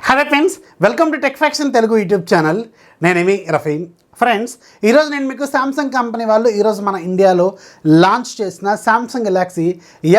Hello friends, welcome to Techfox in Telugu YouTube channel. నేనేమి Rafi. Friends, ఈరోజు నేను మీకు సామ్సంగ్ కంపెనీ వాళ్ళు ఈరోజు మన ఇండియాలో లాంచ్ చేసిన సామ్సంగ్ గెలాక్సీ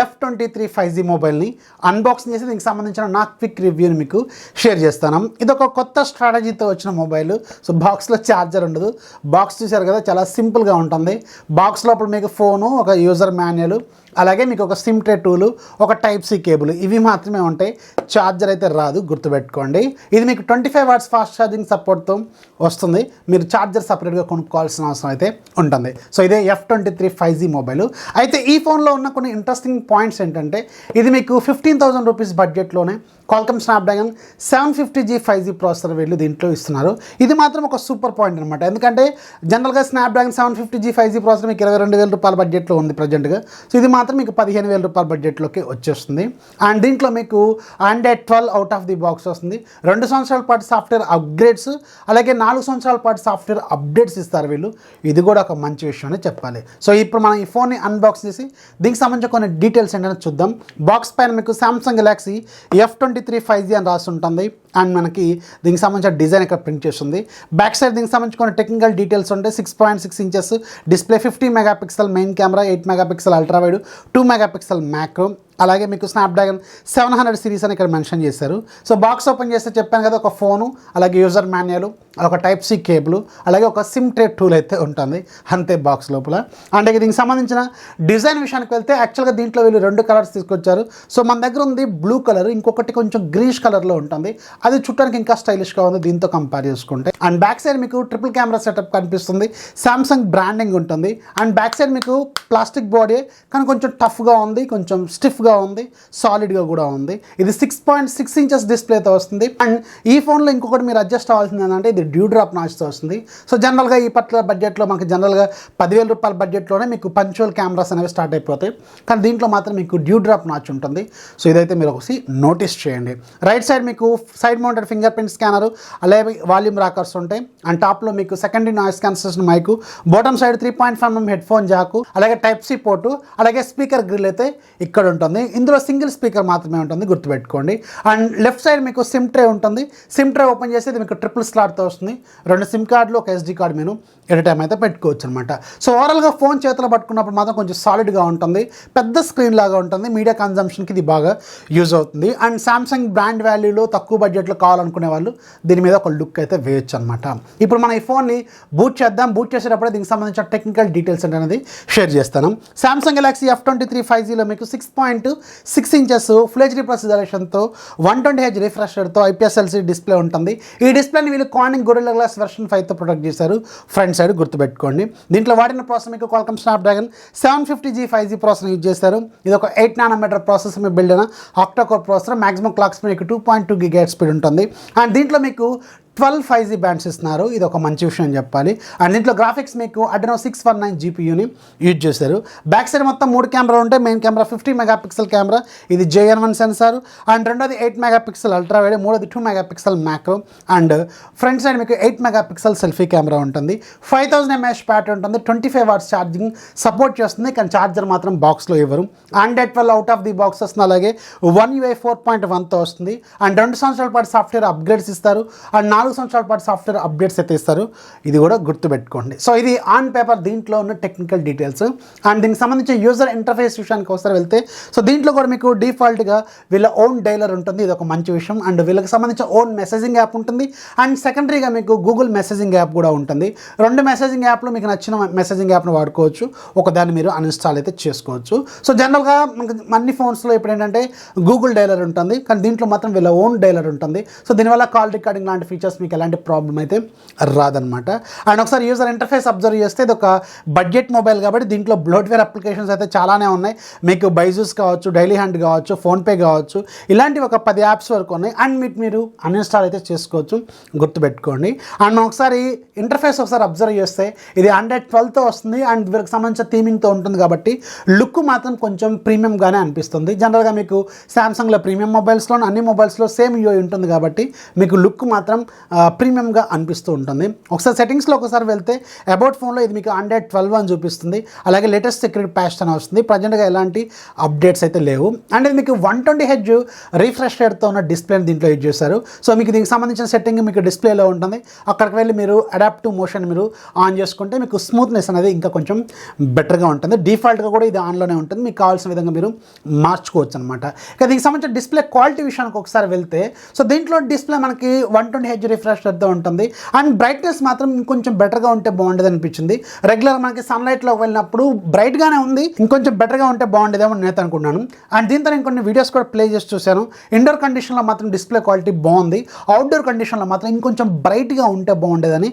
F23 5G మొబైల్ని అన్బాక్సింగ్ చేసి దీనికి సంబంధించిన నా క్విక్ రివ్యూని మీకు షేర్ చేస్తాను. ఇది ఒక కొత్త స్ట్రాటజీతో వచ్చిన మొబైల్. సో బాక్స్లో ఛార్జర్ ఉండదు. బాక్స్ చూశారు కదా, చాలా సింపుల్గా ఉంటుంది. బాక్స్ లోపల మీకు ఫోను, ఒక యూజర్ మాన్యువల్, అలాగే మీకు ఒక సిమ్ ట్రే టూలు, ఒక టైప్ సి కేబుల్, ఇవి మాత్రమే ఉంటాయి. ఛార్జర్ అయితే రాదు, గుర్తుపెట్టుకోండి. ఇది మీకు 25 వాట్స్ ఫాస్ట్ ఛార్జింగ్ సపోర్ట్తో వస్తుంది. మీరు ఛార్జర్ సపరేట్గా కొనుక్కోవాల్సిన అవసరం అయితే ఉంటుంది. సో ఇదే F23 5G మొబైల్. అయితే ఈ ఫోన్లో ఉన్న కొన్ని ఇంట్రెస్టింగ్ పాయింట్స్ ఏంటంటే, ఇది మీకు 15,000 రూపీస్ బడ్జెట్లోనే Qualcomm Snapdragon 750G 5G processor వీళ్ళు దీంట్లో ఇస్తున్నారు. ఇది మాత్రం ఒక సూపర్ పాయింట్ అనమాట. ఎందుకంటే జనరల్గా స్నాప్డ్రాగన్ 750G 5G ప్రాసెసర్ మీకు 22,000 రూపాయల బడ్జెట్లో ఉంది ప్రజెంట్గా. సో ఇది మాత్రం మీకు 15,000 రూపాయల బడ్జెట్లోకి వచ్చేస్తుంది. అండ్ దీంట్లో మీకు Android 12 out of the box వస్తుంది. 2 సంవత్సరాల పాటు సాఫ్ట్వేర్ అప్గ్రేడ్స్, అలాగే 4 సంవత్సరాల పాటు సాఫ్ట్వేర్ అప్డేట్స్ ఇస్తారు వీళ్ళు. ఇది కూడా ఒక మంచి విషయం అని చెప్పాలి. సో ఇప్పుడు మనం ఈ ఫోన్ని అన్బాక్స్ చేసి దీనికి సంబంధించిన కొన్ని డీటెయిల్స్ ఏంటనే చూద్దాం. బాక్స్ పైన మీకు సామ్సంగ్ గెలాక్సీ F23 5G అని రాసి ఉంటుంది. అండ్ మనకి దీనికి సంబంధించిన డిజైన్ ఇక్కడ ప్రింట్ చేస్తుంది. బ్యాక్ సైడ్ దీనికి సంబంధించి కొన్ని టెక్నికల్ డీటెయిల్స్ ఉంటాయి. 6.6 inches display, 50 megapixel main camera, 8 megapixel ultra wide, 2 megapixel macro, అలాగే మీకు స్నాప్డ్రాగన్ 700 సిరీస్ అని ఇక్కడ మెన్షన్ చేశారు. సో బాక్స్ ఓపెన్ చేస్తే చెప్పాను కదా, ఒక ఫోను, అలాగే యూజర్ మాన్యువల్, ఒక టైప్ సి కేబుల్, అలాగే ఒక సిమ్ ట్రే టూల్ అయితే ఉంటుంది అంతే బాక్స్ లోపల. అంటే దీనికి సంబంధించిన డిజైన్ విషయానికి వెళ్తే యాక్చువల్గా దీంట్లో వీళ్ళు 2 కలర్స్ తీసుకొచ్చారు. సో మన దగ్గర ఉంది బ్లూ కలర్, ఇంకొకటి కొంచెం గ్రీష్ కలర్లో ఉంటుంది. అది చూడడానికి ఇంకా స్టైలిష్గా ఉంది దీంతో కంపేర్ చేసుకుంటే. అండ్ బ్యాక్ సైడ్ మీకు ట్రిపుల్ కెమెరా సెటప్ కనిపిస్తుంది. సామ్సంగ్ బ్రాండింగ్ ఉంటుంది. అండ్ బ్యాక్ సైడ్ మీకు ప్లాస్టిక్ బాడీ, కానీ కొంచెం టఫ్గా ఉంది, కొంచెం స్టిఫ్గా ఉంది, సాలిడ్గా కూడా ఉంది. ఇది 6.6 ఇంచెస్ డిస్ప్లేతో వస్తుంది. అండ్ ఈ ఫోన్లో ఇంకొకటి మీరు అడ్జస్ట్ అవ్వాల్సింది ఏంటంటే, ఇది డ్యూ డ్రాప్ నాచ్తో వస్తుంది. సో జనరల్గా ఈ పట్ల బడ్జెట్లో మనకి జనరల్గా 10,000 రూపాయల బడ్జెట్లోనే మీకు పంచువల్ కెమెరాస్ అనేవి స్టార్ట్ అయిపోతాయి. కానీ దీంట్లో మాత్రం మీకు డ్యూ డ్రాప్ నాచ్ ఉంటుంది. సో ఇదైతే మీరు ఒకసి నోటీస్ చేయండి. రైట్ సైడ్ మీకు side mounted finger print scanner, అలాగే వాల్యూమ్ రాకర్స్ ఉంటాయి. అండ్ టాప్లో మీకు secondary noise cancellation mic, bottom side 3.5mm head phone jack, అలాగే టైప్ సి పోర్టు, అలాగే స్పీకర్ గ్రిల్ అయితే ఇక్కడ ఉంటుంది. ఇందులో సింగిల్ స్పీకర్ మాత్రమే ఉంటుంది, గుర్తుపెట్టుకోండి. అండ్ లెఫ్ట్ సైడ్ మీకు సిమ్ ట్రే ఉంటుంది. సిమ్ ట్రే ఓపెన్ చేసి ఇది మీకు ట్రిపుల్ స్లాట్తో వస్తుంది. 2 సిమ్ కార్డులు, ఒక SD కార్డు మీరు ఎనీ టైం అయితే పెట్టుకోవచ్చు అనమాట. సో ఓవరాల్గా ఫోన్ చేతిలో పట్టుకున్నప్పుడు మాత్రం కొంచెం సాలిడ్గా ఉంటుంది, పెద్ద స్క్రీన్ లాగా ఉంటుంది. మీడియా కన్జంప్షన్కి ఇది బాగా యూజ్ అవుతుంది. అండ్ సామ్సంగ్ బ్రాండ్ వాల్యూలో తక్కువ బడ్జెట్లో కావాలనుకునే వాళ్ళు దీని మీద ఒక లుక్ అయితే వేయచ్చు అనమాట. ఇప్పుడు మనం ఈ ఫోన్ని బూట్ చేద్దాం. బూట్ చేసేటప్పుడు దీనికి సంబంధించిన టెక్నికల్ డీటెయిల్స్ అనేది షేర్ చేస్తాను. సామ్సంగ్ గెలాక్సీ F23 5Gలో మీకు 6.6 ఇంచెస్ ఫుల్ HD ప్లస్ రిజల్యూషన్తో 120Hz రిఫ్రెష్ రేట్తో IPS LCD డిస్ప్లే ఉంటుంది. ఈ డిస్ప్లేని వీళ్ళు కార్నింగ్ గొరిల్లా గ్లాస్ వెర్షన్ 5తో ప్రొడక్ట్ చేశారు. ఫ్రంట్ సైడ్ గుర్తుపెట్టుకోండి. దీంట్లో వాడిన ప్రాసెసర్ మీకు Qualcomm Snapdragon 750G 5G processor use చేశారు. ఇది ఒక 8 నానోమీటర్ ప్రాసెసర్ మీద బిల్డ్ అయిన octa core processor. Maximum clock speed మీకు 2.2 GHz స్పీడ్ ఉంటుంది. అండ్ దీంట్లో మీకు 12 5G బ్యాండ్స్ ఇస్తున్నారు. ఇది ఒక మంచి విషయం అని చెప్పాలి. అండ్ దీంట్లో గ్రాఫిక్స్ మీకు Adreno 619 GPUని యూజ్ చేశారు. బ్యాక్ సైడ్ మొత్తం 3 కెమెరాలు ఉంటాయి. మెయిన్ కెమెరా 50 మెగాపిక్సెల్ కెమెరా, ఇది JN1 సెన్సార్. అండ్ రెండోది 8 మెగాపిక్సెల్ అల్ట్రా వైడ్, మూడోది 2 megapixel macro. And front side మీకు 8 మెగాపిక్సెల్ సెల్ఫీ కెమెరా ఉంటుంది. 5000 mAh బ్యాటరీ ఉంటుంది. 25 వాట్స్ ఛార్జింగ్ సపోర్ట్ చేస్తుంది, కానీ ఛార్జర్ మాత్రం బాక్స్లో ఇవ్వరు. Android 12 out of the box వస్తుంది. అలాగే One UI 4.1తో వస్తుంది. అండ్ 2 సంవత్సరాల పాటు సాఫ్ట్వేర్ అప్గ్రేడ్స్ ఇస్తారు. అండ్ 4 సంవత్సరాల పాటు సాఫ్ట్వేర్ అప్డేట్స్ అయితే ఇస్తారు. ఇది కూడా గుర్తుపెట్టుకోండి. సో ఇది ఆన్ పేపర్ దీంట్లో ఉన్న టెక్నికల్ డీటెయిల్స్. అండ్ దీనికి సంబంధించిన యూజర్ ఇంటర్ఫేస్ విషయానికి ఒకసారి వెళ్తే, సో దీంట్లో కూడా మీకు డిఫాల్ట్గా వీళ్ళ ఓన్ డైలర్ ఉంటుంది. ఇది ఒక మంచి విషయం. అండ్ వీళ్ళకి సంబంధించిన ఓన్ మెసేజింగ్ యాప్ ఉంటుంది. అండ్ సెకండరీగా మీకు గూగుల్ మెసేజింగ్ యాప్ కూడా ఉంటుంది. 2 మెసేజింగ్ యాప్లు మీకు నచ్చిన మెసేజింగ్ యాప్ను వాడుకోవచ్చు. ఒకదాన్ని మీరు అన్ఇన్స్టాల్ అయితే చేసుకోవచ్చు. సో జనరల్గా అన్ని ఫోన్స్లో ఇప్పుడు ఏంటంటే గూగుల్ డైలర్ ఉంటుంది, కానీ దీంట్లో మాత్రం వీళ్ళ ఓన్ డైలర్ ఉంటుంది. సో దీనివల్ల కాల్ రికార్డింగ్ లాంటి ఫీచర్స్ మీకు ఎలాంటి ప్రాబ్లం అయితే రాదనమాట. అండ్ ఒకసారి యూజర్ ఇంటర్ఫేస్ అబ్జర్వ్ చేస్తే ఇది ఒక బడ్జెట్ మొబైల్ కాబట్టి దీంట్లో బ్లోట్వేర్ అప్లికేషన్స్ అయితే చాలానే ఉన్నాయి. మీకు బైజూస్ కావచ్చు, డైలీ హ్యాండ్ కావచ్చు, ఫోన్పే కావచ్చు, ఇలాంటివి ఒక 10 యాప్స్ వరకు ఉన్నాయి. అండ్ మీరు అన్ఇన్స్టాల్ అయితే చేసుకోవచ్చు, గుర్తుపెట్టుకోండి. అండ్ మనం ఒకసారి ఇంటర్ఫేస్ ఒకసారి అబ్జర్వ్ చేస్తే ఇది Android 12తో వస్తుంది. అండ్ వీరికి సంబంధించిన థీమింగ్తో ఉంటుంది కాబట్టి లుక్ మాత్రం కొంచెం ప్రీమియంగానే అనిపిస్తుంది. జనరల్గా మీకు సామ్సంగ్లో ప్రీమియం మొబైల్స్లో అన్ని మొబైల్స్లో సేమ్ UI ఉంటుంది కాబట్టి మీకు లుక్ మాత్రం ప్రీమియంగా అనిపిస్తూ ఉంటుంది. ఒకసారి సెట్టింగ్స్లో ఒకసారి వెళ్తే అబౌట్ ఫోన్లో ఇది మీకు 112 అని చూపిస్తుంది. అలాగే లేటెస్ట్ సెక్యూరిటీ ప్యాచ్ అని వస్తుంది. ప్రజెంట్గా ఎలాంటి అప్డేట్స్ అయితే లేవు. అండ్ ఇది మీకు 120Hz రిఫ్రెష్ రేట్తో ఉన్న డిస్ప్లేని దీంట్లో యూజ్ చేశారు. సో మీకు దీనికి సంబంధించిన సెట్టింగ్ మీకు డిస్ప్లేలో ఉంటుంది. అక్కడికి వెళ్ళి మీరు అడాప్టివ్ మోషన్ మీరు ఆన్ చేసుకుంటే మీకు స్మూత్నెస్ అనేది ఇంకా కొంచెం బెటర్గా ఉంటుంది. డిఫాల్ట్గా కూడా ఇది ఆన్లోనే ఉంటుంది. మీకు కావాల్సిన విధంగా మీరు మార్చుకోవచ్చు అనమాట. ఇక దీనికి సంబంధించిన డిస్ప్లే క్వాలిటీ విషయానికి ఒకసారి వెళ్తే సో దీంట్లో డిస్ప్లే మనకి 120Hz రిఫ్రెష్ రేట్తో ఉంటుంది. అండ్ బ్రైట్నెస్ మాత్రం ఇంకొంచెం బెటర్గా ఉంటే బాగుండేది అనిపించింది. రెగ్యులర్ మనకి సన్లైట్లో వెళ్ళినప్పుడు బ్రైట్గానే ఉంది, ఇంకొంచెం బెటర్గా ఉంటే బాగుండేదేమో నేనైతే అనుకున్నాను. అండ్ దీంతో నేను కొన్ని వీడియోస్ కూడా ప్లే చేసి చూశాను. ఇండోర్ కండిషన్లో మాత్రం డిస్ప్లే క్వాలిటీ బాగుంది. అవుట్డోర్ కండిషన్లో మాత్రం ఇంకొంచెం బ్రైట్గా ఉంటే బాగుండేదని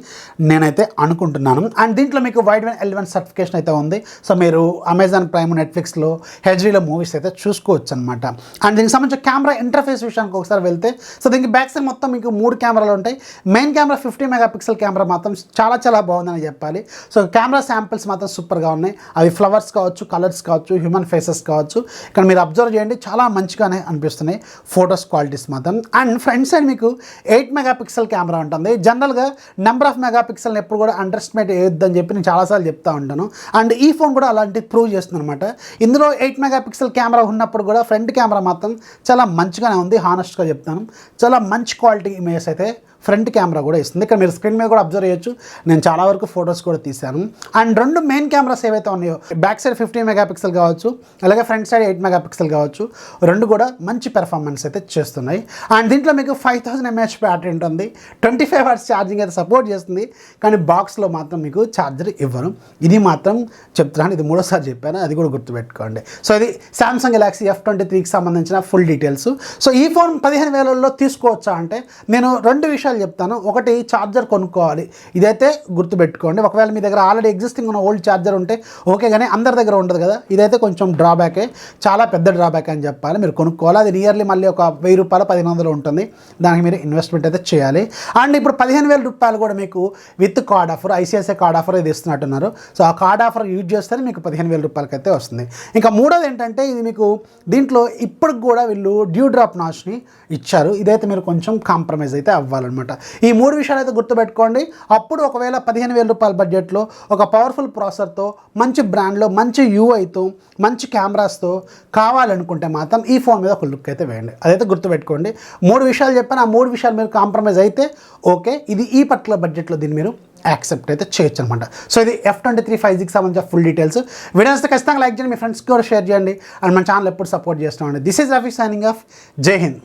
నేనైతే అనుకుంటున్నాను. అండ్ దీంట్లో మీకు వైడ్ L1 సర్టిఫికేషన్ అయితే ఉంది. సో మీరు అమెజాన్ ప్రైమ్, నెట్ఫ్లిక్స్లో హెచ్డీలో మూవీస్ అయితే చూసుకోవచ్చు అనమాట. అండ్ దీనికి సంబంధించిన కెమెరా ఇంటర్ఫేస్ విషయానికి ఒకసారి వెళ్తే సో దీనికి బ్యాక్ సైడ్ మొత్తం మీకు 3 కెమెరాలు ఉంటాయి. మెయిన్ కెమెరా 50 మెగాపిక్సెల్ కెమెరా మాత్రం చాలా బాగుందని చెప్పాలి. సో కెమెరా శాంపిల్స్ మాత్రం సూపర్గా ఉన్నాయి. అవి ఫ్లవర్స్ కావచ్చు, కలర్స్ కావచ్చు, హ్యూమన్ ఫేసెస్ కావచ్చు. ఇక్కడ మీరు అబ్జర్వ్ చేయండి, చాలా మంచిగానే అనిపిస్తున్నాయి ఫొటోస్ క్వాలిటీస్ మాత్రం. అండ్ ఫ్రంట్ సైడ్ మీకు 8 మెగాపిక్సెల్ కెమెరా ఉంటుంది. జనరల్గా నెంబర్ ఆఫ్ మెగాపిక్సెల్ని ఎప్పుడు కూడా అండర్ ఎస్టిమేట్ చేయొద్దని చెప్పి నేను చాలాసార్లు చెప్తా ఉంటాను. అండ్ ఈ ఫోన్ కూడా అలాంటి ప్రూవ్ చేస్తుంది అనమాట. ఇందులో 8 మెగాపిక్సెల్ కెమెరా ఉన్నప్పుడు కూడా ఫ్రంట్ కెమెరా మాత్రం చాలా మంచిగానే ఉంది. హానెస్ట్గా చెప్తాను, చాలా మంచి క్వాలిటీ ఇమేజెస్ అయితే ఫ్రంట్ కెమెరా కూడా ఇస్తుంది. ఇక్కడ మీరు స్క్రీన్ మీద కూడా అబ్జర్వ్ చేయొచ్చు. నేను చాలా వరకు ఫొటోస్ కూడా తీశాను. అండ్ 2 మెయిన్ కెమెరాస్ ఏవైతే ఉన్నాయో బ్యాక్ సైడ్ 50 మెగాపిక్సెల్ కావచ్చు, అలాగే ఫ్రంట్ సైడ్ 8 మెగాపిక్సెల్ కావచ్చు, 2 కూడా మంచి పెర్ఫార్మెన్స్ అయితే చేస్తున్నాయి. అండ్ దీంట్లో మీకు 5000 mAh బ్యాటరీ ఉంటుంది. 25 వాట్స్ ఛార్జింగ్ అయితే సపోర్ట్ చేస్తుంది. కానీ బాక్స్లో మాత్రం మీకు ఛార్జర్ ఇవ్వరు. ఇది మాత్రం చెప్తున్నాను, ఇది 3సారి చెప్పాను, అది కూడా గుర్తుపెట్టుకోండి. సో ఇది సామ్సంగ్ గెలాక్సీ F23కి సంబంధించిన ఫుల్ డీటెయిల్స్. సో ఈ ఫోన్ 15,000లో తీసుకోవచ్చా అంటే నేను 2 విషయాలు చెప్తాను. ఒకటి, ఛార్జర్ కొనుక్కోవాలి. ఇదైతే గుర్తుపెట్టుకోండి. ఒకవేళ మీ దగ్గర ఆల్రెడీ ఎగ్జిస్టింగ్ ఉన్న ఓల్డ్ ఛార్జర్ ఉంటే ఓకే, కానీ అందరి దగ్గర ఉండదు కదా. ఇదైతే కొంచెం డ్రాబ్యాకే, చాలా పెద్ద డ్రాబ్యాక్ అని చెప్పాలి. మీరు కొనుక్కోవాలి. అది నియర్లీ మళ్ళీ ఒక 1000 రూపాయలు 1500 ఉంటుంది. దానికి మీరు ఇన్వెస్ట్మెంట్ అయితే చేయాలి. అండ్ ఇప్పుడు 15,000 రూపాయలు కూడా మీకు with card offer, ICICI card offer ఇది ఇస్తున్నట్టున్నారు. సో ఆ కార్డ్ ఆఫర్ యూజ్ చేస్తే మీకు 15,000 రూపాయలకి అయితే వస్తుంది. ఇంకా మూడోది ఏంటంటే ఇది మీకు దీంట్లో ఇప్పటికి కూడా వీళ్ళు డ్యూ డ్రాప్ నాచ్ని ఇచ్చారు. ఇదైతే మీరు కొంచెం కాంప్రమైజ్ అయితే అవ్వాలన్నమాట. ఈ 3 విషయాలు అయితే గుర్తుపెట్టుకోండి. అప్పుడు ఒకవేళ 15,000 రూపాయల బడ్జెట్లో ఒక పవర్ఫుల్ ప్రాసెసర్తో, మంచి బ్రాండ్లో, మంచి యూఐతో, మంచి కెమెరాస్తో కావాలనుకుంటే మాత్రం ఈ ఫోన్ మీద ఒక లుక్ అయితే వేయండి. అదైతే గుర్తుపెట్టుకోండి. 3 విషయాలు చెప్పాను. ఆ 3 విషయాలు మీరు కాంప్రమైజ్ అయితే ఓకే, ఇది ఈ పర్టికులర్ బడ్జెట్లో దీన్ని మీరు యాక్సెప్ట్ అయితే చేయొచ్చు అనమాట. సో ఇది F23 5Gకి సంబంధించిన ఫుల్ డీటెయిల్స్. వీడియోస్ ఖచ్చితంగా లైక్ చేయండి, మీ ఫ్రెండ్స్కి కూడా షేర్ చేయండి. అండ్ మన ఛానల్ ఎప్పుడు సపోర్ట్ చేస్తామండి. This is Rafi signing off. జై హింద్.